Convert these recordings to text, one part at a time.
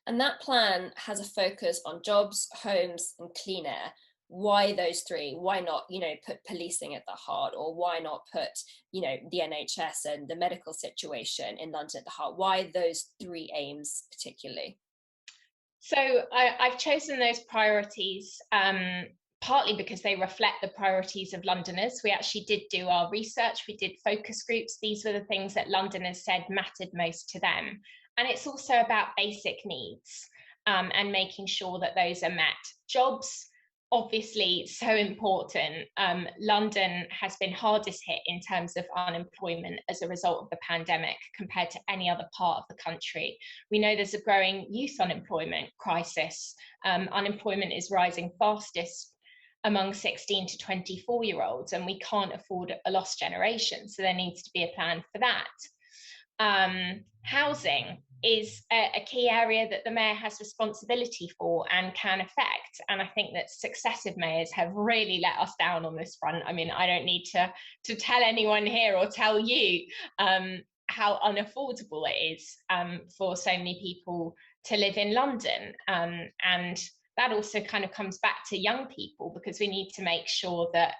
And that plan has a focus on jobs, homes, and clean air. Why those three? Why not, put policing at the heart? Or why not put, the NHS and the medical situation in London at the heart? Why those three aims particularly? So I've chosen those priorities partly because they reflect the priorities of Londoners. We actually did do our research, we did focus groups. These were the things that Londoners said mattered most to them. And it's also about basic needs and making sure that those are met. Jobs, obviously, so important. London has been hardest hit in terms of unemployment as a result of the pandemic compared to any other part of the country. We know there's a growing youth unemployment crisis. Unemployment is rising fastest among 16 to 24-year-olds, and we can't afford a lost generation. So there needs to be a plan for that. Housing is a key area that the mayor has responsibility for and can affect. And I think that successive mayors have really let us down on this front. I mean, I don't need to tell anyone here or tell you how unaffordable it is for so many people to live in London. And that also kind of comes back to young people, because we need to make sure that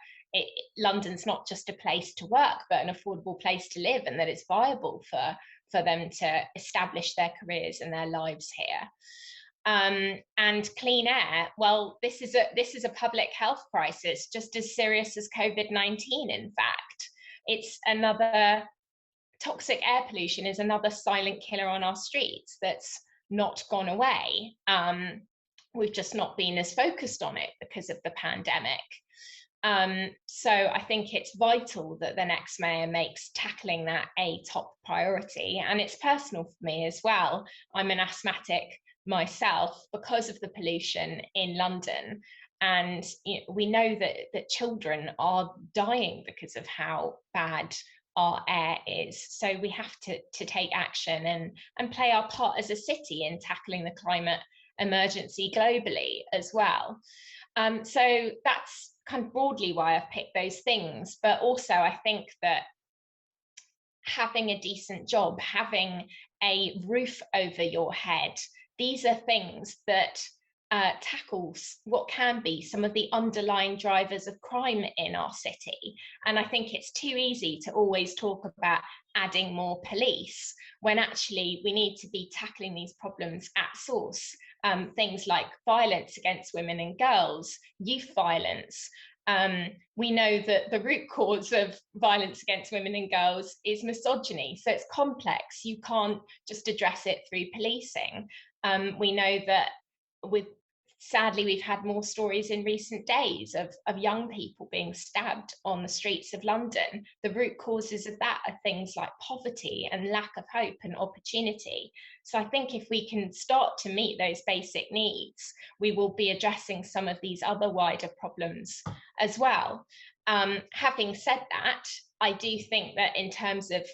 London's not just a place to work, but an affordable place to live, and that it's viable for them to establish their careers and their lives here. And clean air, well, this is a public health crisis, just as serious as COVID-19. In fact, it's another toxic air pollution is another silent killer on our streets that's not gone away. We've just not been as focused on it because of the pandemic. So I think it's vital that the next mayor makes tackling that a top priority. And it's personal for me as well. I'm an asthmatic myself because of the pollution in London. And we know that children are dying because of how bad our air is. So we have to take action and play our part as a city in tackling the climate emergency globally as well. So that's kind of broadly why I've picked those things. But also I think that having a decent job, having a roof over your head, these are things that tackles what can be some of the underlying drivers of crime in our city. And I think it's too easy to always talk about adding more police when actually we need to be tackling these problems at source. Things like violence against women and girls, youth violence. We know that the root cause of violence against women and girls is misogyny. So it's complex. You can't just address it through policing. We know that sadly, we've had more stories in recent days of young people being stabbed on the streets of London. The root causes of that are things like poverty and lack of hope and opportunity. So I think if we can start to meet those basic needs, we will be addressing some of these other wider problems as well. Having said that, I do think that in terms of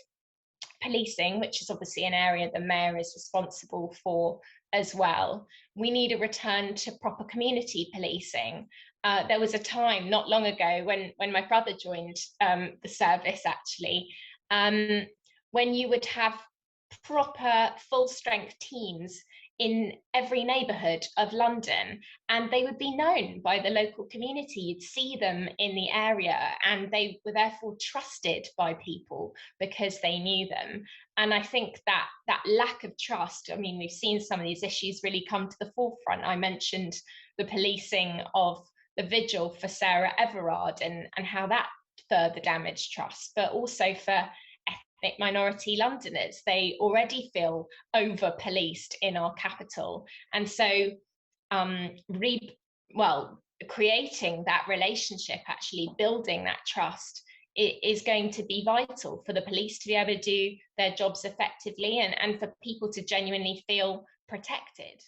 policing, which is obviously an area the mayor is responsible for as well, we need a return to proper community policing. There was a time not long ago when my brother joined the service, actually, when you would have proper full strength teams in every neighbourhood of London, and they would be known by the local community. You'd see them in the area, and they were therefore trusted by people because they knew them. And I think that lack of trust, I mean, we've seen some of these issues really come to the forefront. I mentioned the policing of the vigil for Sarah Everard and how that further damaged trust, but also for minority Londoners. They already feel over policed in our capital. And so creating that relationship, actually building that trust, is going to be vital for the police to be able to do their jobs effectively and for people to genuinely feel protected.